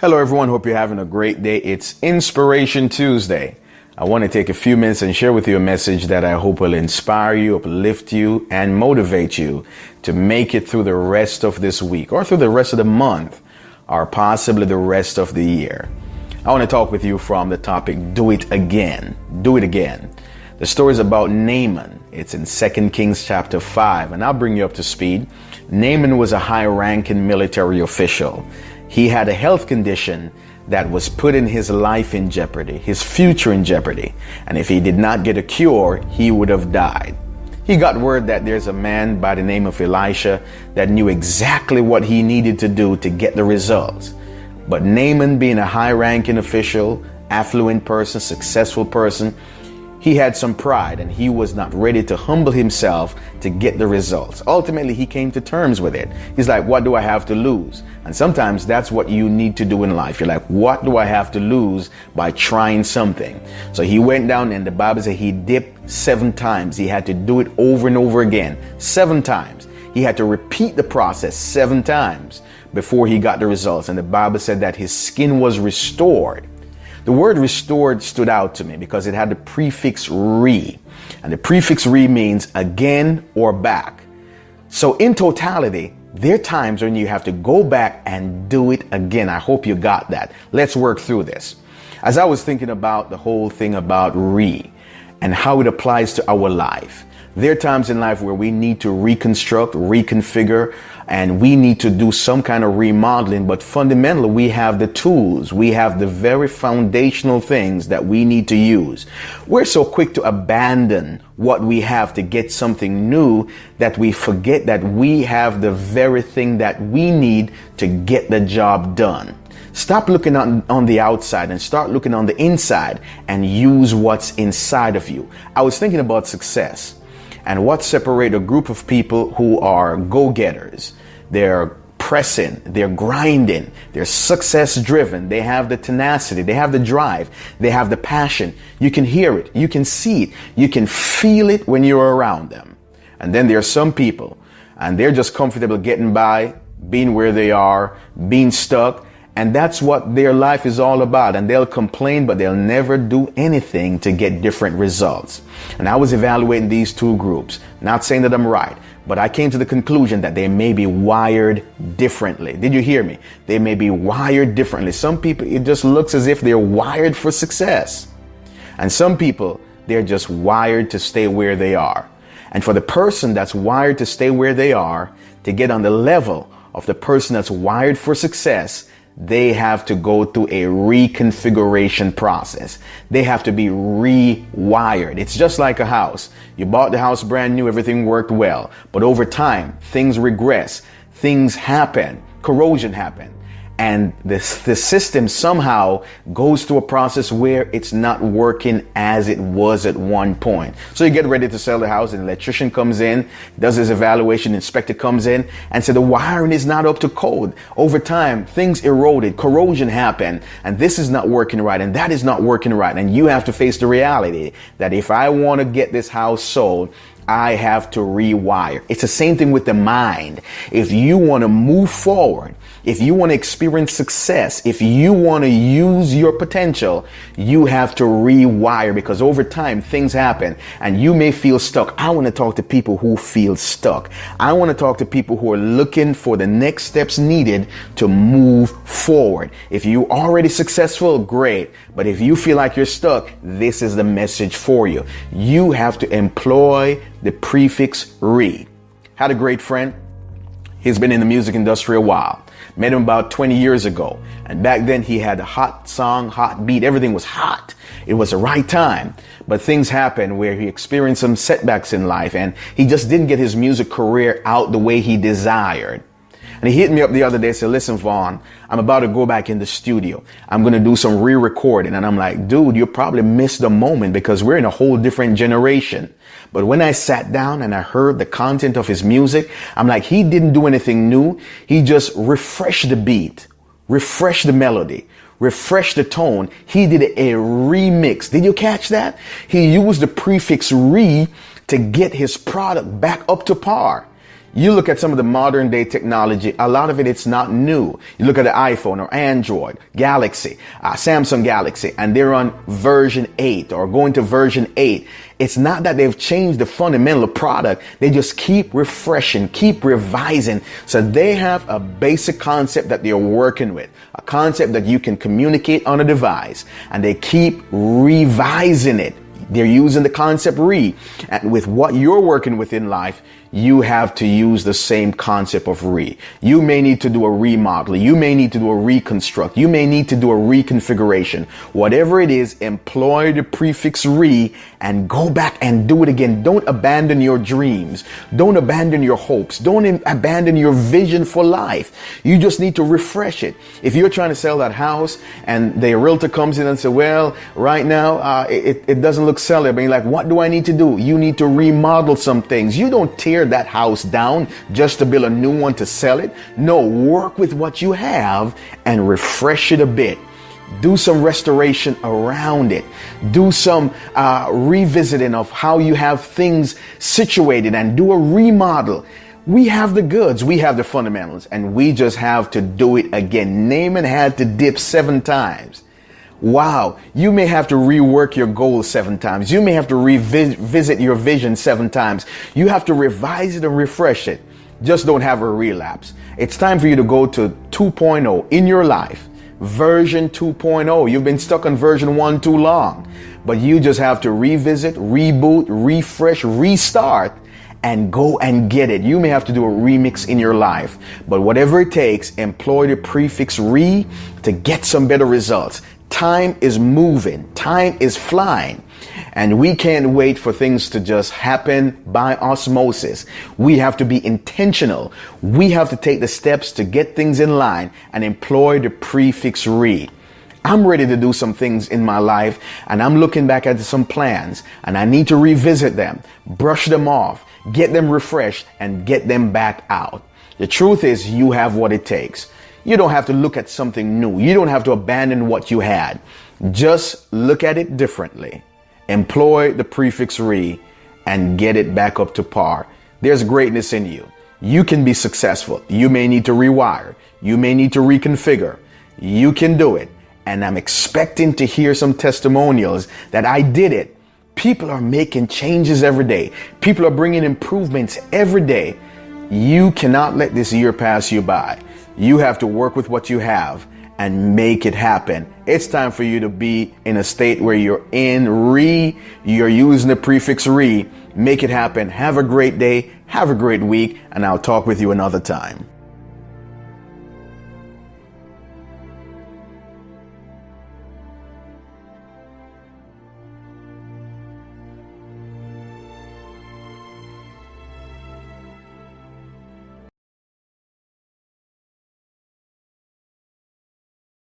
Hello everyone, hope you're having a great day. It's Inspiration Tuesday. I want to take a few minutes and share with you a message that I hope will inspire you, uplift you, and motivate you to make it through the rest of this week or through the rest of the month or possibly the rest of the year. I want to talk with you from the topic, do it again. Do it again. The story is about Naaman. It's in 2 Kings chapter 5, and I'll bring you up to speed. Naaman was a high-ranking military official. He had a health condition that was putting his life in jeopardy, his future in jeopardy. And if he did not get a cure, he would have died. He got word that there's a man by the name of Elisha that knew exactly what he needed to do to get the results. But Naaman, being a high-ranking official, affluent person, successful person, he had some pride and he was not ready to humble himself to get the results. Ultimately, he came to terms with it. He's like, what do I have to lose? And sometimes that's what you need to do in life. You're like, what do I have to lose by trying something? So he went down, and the Bible says he dipped 7 times. He had to do it over and over again, 7 times. He had to repeat the process 7 times before he got the results. And the Bible said that his skin was restored. The word restored stood out to me because it had the prefix re, and the prefix re means again or back. So in totality, there are times when you have to go back and do it again. I hope you got that. Let's work through this. As I was thinking about the whole thing about re and how it applies to our life, there are times in life where we need to reconstruct, reconfigure, and we need to do some kind of remodeling. But fundamentally, we have the tools. We have the very foundational things that we need to use. We're so quick to abandon what we have to get something new that we forget that we have the very thing that we need to get the job done. Stop looking on the outside and start looking on the inside and use what's inside of you. I was thinking about success. And what separates a group of people who are go-getters? They're pressing, they're grinding, they're success driven, they have the tenacity, they have the drive, they have the passion. You can hear it, you can see it, you can feel it when you're around them. And then there are some people, and they're just comfortable getting by, being where they are, being stuck. And that's what their life is all about. And they'll complain, but they'll never do anything to get different results. And I was evaluating these two groups, not saying that I'm right, but I came to the conclusion that they may be wired differently. Did you hear me? They may be wired differently. Some people, it just looks as if they're wired for success. And some people, they're just wired to stay where they are. And for the person that's wired to stay where they are, to get on the level of the person that's wired for success, they have to go through a reconfiguration process. They have to be rewired. It's just like a house. You bought the house brand new, everything worked well. But over time, things regress, things happen, corrosion happens. And the system somehow goes through a process where it's not working as it was at one point. So you get ready to sell the house, and the electrician comes in, does his evaluation, inspector comes in and said the wiring is not up to code. Over time, things eroded, corrosion happened, and this is not working right, and that is not working right. And you have to face the reality that if I want to get this house sold, I have to rewire. It's the same thing with the mind. If you want to move forward, if you want to experience success, if you want to use your potential, you have to rewire, because over time things happen and you may feel stuck. I want to talk to people who feel stuck. I want to talk to people who are looking for the next steps needed to move forward. If you're already successful, great. But if you feel like you're stuck, this is the message for you. You have to employ the prefix re. Had a great friend. He's been in the music industry a while. Met him about 20 years ago. And back then he had a hot song, hot beat. Everything was hot. It was the right time. But things happened where he experienced some setbacks in life, and he just didn't get his music career out the way he desired. And he hit me up the other day and said, listen, Vaughn, I'm about to go back in the studio. I'm going to do some re-recording. And I'm like, dude, you probably missed the moment because we're in a whole different generation. But when I sat down and I heard the content of his music, I'm like, he didn't do anything new. He just refreshed the beat, refreshed the melody, refreshed the tone. He did a remix. Did you catch that? He used the prefix re to get his product back up to par. You look at some of the modern day technology, a lot of it, it's not new. You look at the iPhone or Android, Galaxy, Samsung Galaxy, and they're on version 8 or going to version 8. It's not that they've changed the fundamental product. They just keep refreshing, keep revising. So they have a basic concept that they're working with, a concept that you can communicate on a device, and they keep revising it. They're using the concept re. And with what you're working with in life, you have to use the same concept of re. You may need to do a remodel. You may need to do a reconstruct. You may need to do a reconfiguration. Whatever it is, employ the prefix re and go back and do it again. Don't abandon your dreams. Don't abandon your hopes. Don't abandon your vision for life. You just need to refresh it. If you're trying to sell that house and the realtor comes in and says, well, right now, it doesn't look sellable. And you're like, what do I need to do? You need to remodel some things. You don't tear that house down just to build a new one to sell it. No, work with what you have and refresh it a bit. Do some restoration around it. Do some revisiting of how you have things situated and do a remodel. We have the goods, we have the fundamentals, and we just have to do it again. Naaman had to dip 7 times. Wow, you may have to rework your goals 7 times. You may have to revisit your vision 7 times. You have to revise it and refresh it. Just don't have a relapse. It's time for you to go to 2.0 in your life. Version 2.0. You've been stuck on version 1 too long. But you just have to revisit, reboot, refresh, restart, and go and get it. You may have to do a remix in your life. But whatever it takes, employ the prefix re to get some better results. Time is moving. Time is flying. And we can't wait for things to just happen by osmosis. We have to be intentional. We have to take the steps to get things in line and employ the prefix re. I'm ready to do some things in my life, and I'm looking back at some plans, and I need to revisit them, brush them off, get them refreshed, and get them back out. The truth is, you have what it takes. You don't have to look at something new. You don't have to abandon what you had. Just look at it differently. Employ the prefix re and get it back up to par. There's greatness in you. You can be successful. You may need to rewire. You may need to reconfigure. You can do it. And I'm expecting to hear some testimonials that I did it. People are making changes every day. People are bringing improvements every day. You cannot let this year pass you by. You have to work with what you have and make it happen. It's time for you to be in a state where you're you're using the prefix re. Make it happen. Have a great day. Have a great week. And I'll talk with you another time.